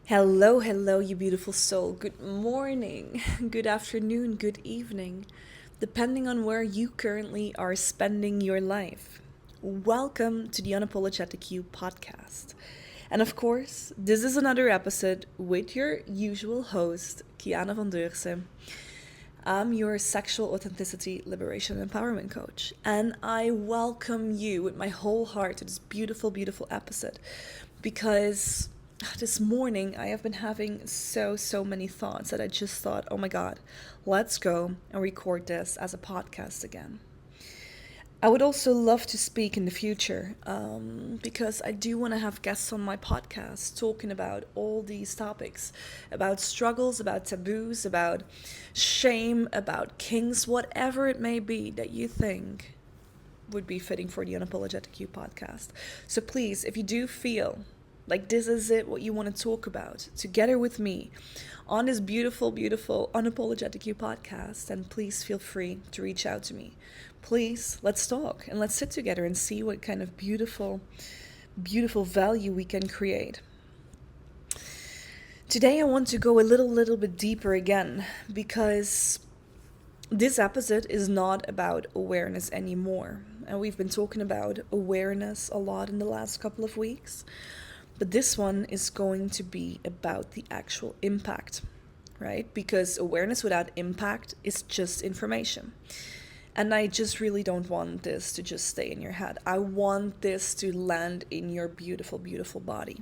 Hello, hello, you beautiful soul. Good morning, good afternoon, good evening, depending on where you currently are spending your life. Welcome to the Unapologetic You podcast. And of course, this is another episode with your usual host, Kiana van Deurse. I'm your sexual authenticity, liberation, and empowerment coach. And I welcome you with my whole heart to this beautiful, beautiful episode because this morning I have been having so many thoughts that I just thought, oh my God, let's go and record this as a podcast again. I would also love to speak in the future because I do want to have guests on my podcast talking about all these topics, about struggles, about taboos, about shame, about kings, whatever it may be that you think would be fitting for the Unapologetic You podcast. So please, if you do feel like this is it, what you want to talk about, together with me on this beautiful, beautiful Unapologetic You podcast, then please feel free to reach out to me. Please, let's talk and let's sit together and see what kind of beautiful, beautiful value we can create. Today I want to go a little bit deeper again because this episode is not about awareness anymore. And we've been talking about awareness a lot in the last couple of weeks. But this one is going to be about the actual impact, right? Because awareness without impact is just information. And I just really don't want this to just stay in your head. I want this to land in your beautiful, beautiful body.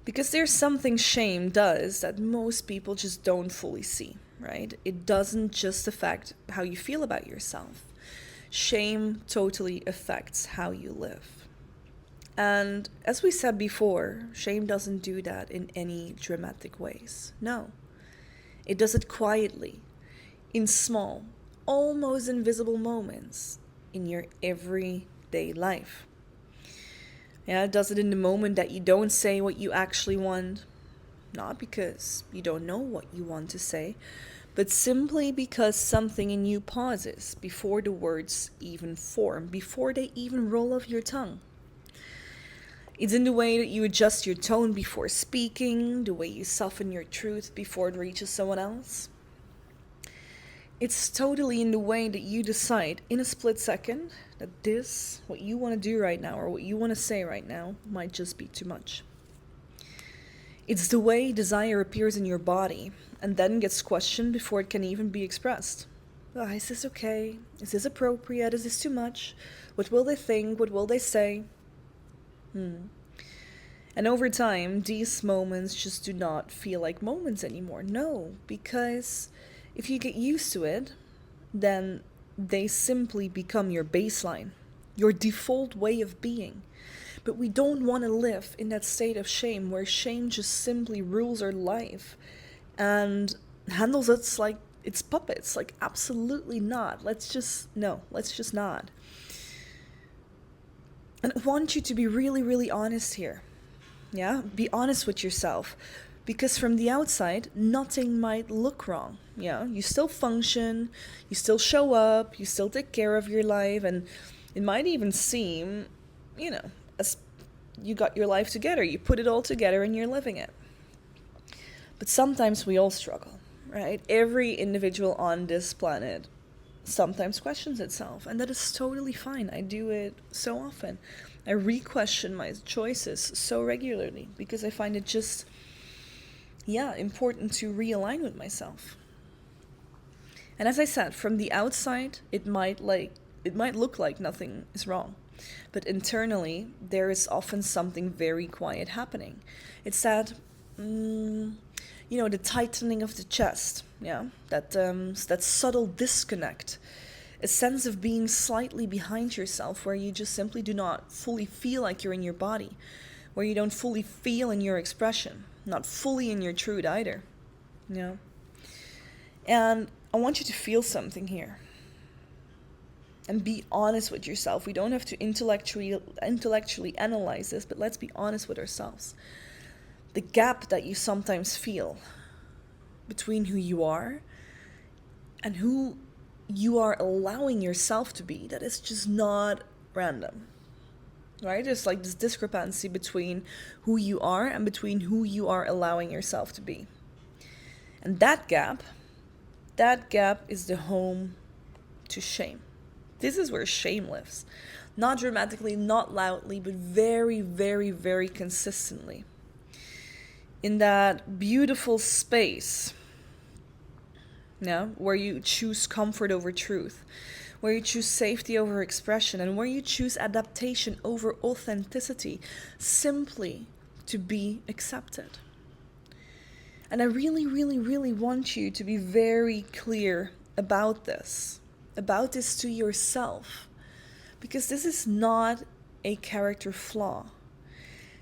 Because there's something shame does that most people just don't fully see, right? It doesn't just affect how you feel about yourself. Shame totally affects how you live. And as we said before, shame doesn't do that in any dramatic ways. No. It does it quietly, in small, almost invisible moments in your everyday life. Yeah, it does it in the moment that you don't say what you actually want, not because you don't know what you want to say, but simply because something in you pauses before the words even form, before they even roll off your tongue. It's in the way that you adjust your tone before speaking, the way you soften your truth before it reaches someone else. It's totally in the way that you decide in a split second that this, what you want to do right now or what you want to say right now, might just be too much. It's the way desire appears in your body and then gets questioned before it can even be expressed. Oh, is this okay? Is this appropriate? Is this too much? What will they think? What will they say? And over time, these moments just do not feel like moments anymore. No, because if you get used to it, then they simply become your baseline, your default way of being. But we don't want to live in that state of shame where shame just simply rules our life and handles us like it's puppets. Like, absolutely not. Let's just not. And I want you to be really honest here. Yeah? Be honest with yourself. Because from the outside, nothing might look wrong. Yeah? You still function, you still show up, you still take care of your life, and it might even seem, as you got your life together. You put it all together and you're living it. But sometimes we all struggle, right? Every individual on this planet sometimes questions itself, and that is totally fine. I do it so often. I re-question my choices so regularly because I find it just, important to realign with myself. And as I said, from the outside, it might look like nothing is wrong, but internally there is often something very quiet happening. It's that the tightening of the chest, that subtle disconnect, a sense of being slightly behind yourself where you just simply do not fully feel like you're in your body, where you don't fully feel in your expression, not fully in your truth either. And I want you to feel something here and be honest with yourself. We don't have to intellectually analyze this, but let's be honest with ourselves. The gap that you sometimes feel between who you are and who you are allowing yourself to be, that is just not random. right? There's like this discrepancy between who you are and between who you are allowing yourself to be. And that gap is the home to shame. This is where shame lives. Not dramatically, not loudly, but very, very, very consistently. In that beautiful space, yeah, where you choose comfort over truth, where you choose safety over expression, and where you choose adaptation over authenticity, simply to be accepted. And I really, really, really want you to be very clear about this to yourself, because this is not a character flaw.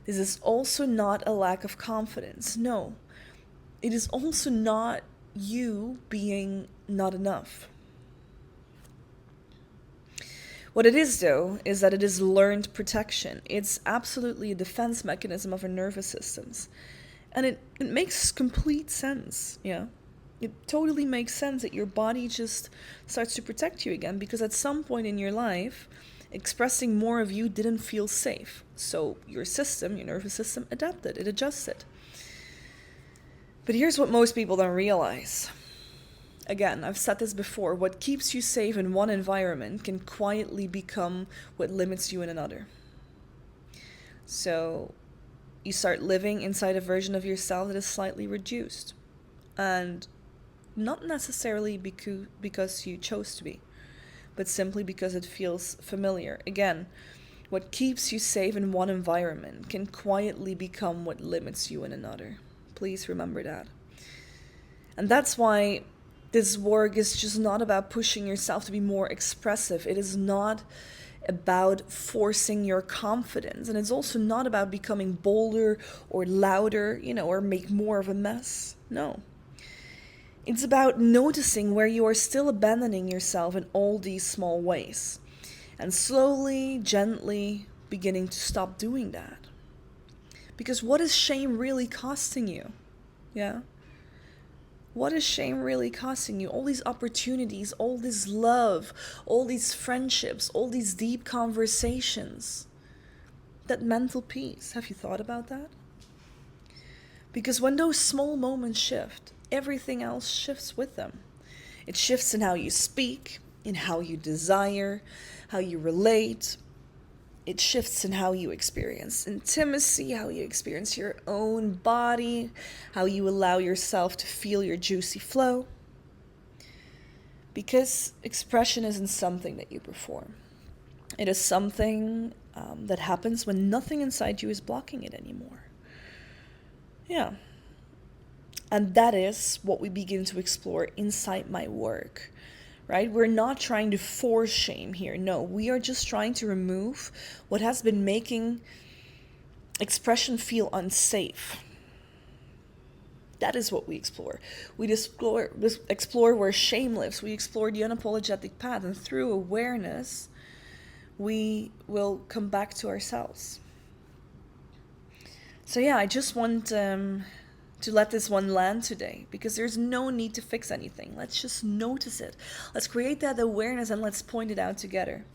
This is also not a lack of confidence. No, it is also not you being not enough. What it is, though, is that it is learned protection. It's absolutely a defense mechanism of our nervous systems. And it makes complete sense, yeah? It totally makes sense that your body just starts to protect you again, because at some point in your life, expressing more of you didn't feel safe. So your system, your nervous system, adapted, it adjusted. But here's what most people don't realize. Again, I've said this before, what keeps you safe in one environment can quietly become what limits you in another. So you start living inside a version of yourself that is slightly reduced. And not necessarily because you chose to be, but simply because it feels familiar. Again, what keeps you safe in one environment can quietly become what limits you in another. Please remember that. And that's why this work is just not about pushing yourself to be more expressive. It is not about forcing your confidence. And it's also not about becoming bolder or louder, or make more of a mess. No. It's about noticing where you are still abandoning yourself in all these small ways. And slowly, gently beginning to stop doing that. Because what is shame really costing you? Yeah? What is shame really costing you? All these opportunities, all this love, all these friendships, all these deep conversations. That mental peace. Have you thought about that? Because when those small moments shift, everything else shifts with them. It shifts in how you speak, in how you desire, how you relate. It shifts in how you experience intimacy, how you experience your own body, how you allow yourself to feel your juicy flow. Because expression isn't something that you perform. It is something that happens when nothing inside you is blocking it anymore. Yeah. And that is what we begin to explore inside my work. Right? We're not trying to force shame here. No, we are just trying to remove what has been making expression feel unsafe. That is what we explore. We explore where shame lives. We explore the unapologetic path. And through awareness, we will come back to ourselves. So yeah, I just want to let this one land today, because there's no need to fix anything. Let's just notice it. Let's create that awareness and let's point it out together.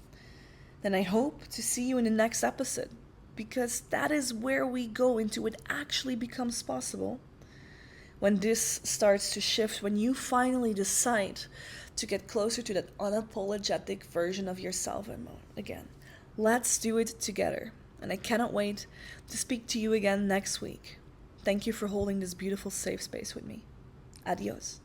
Then I hope to see you in the next episode, because that is where we go into what actually becomes possible when this starts to shift, when you finally decide to get closer to that unapologetic version of yourself again. Let's do it together. And I cannot wait to speak to you again next week. Thank you for holding this beautiful safe space with me. Adios.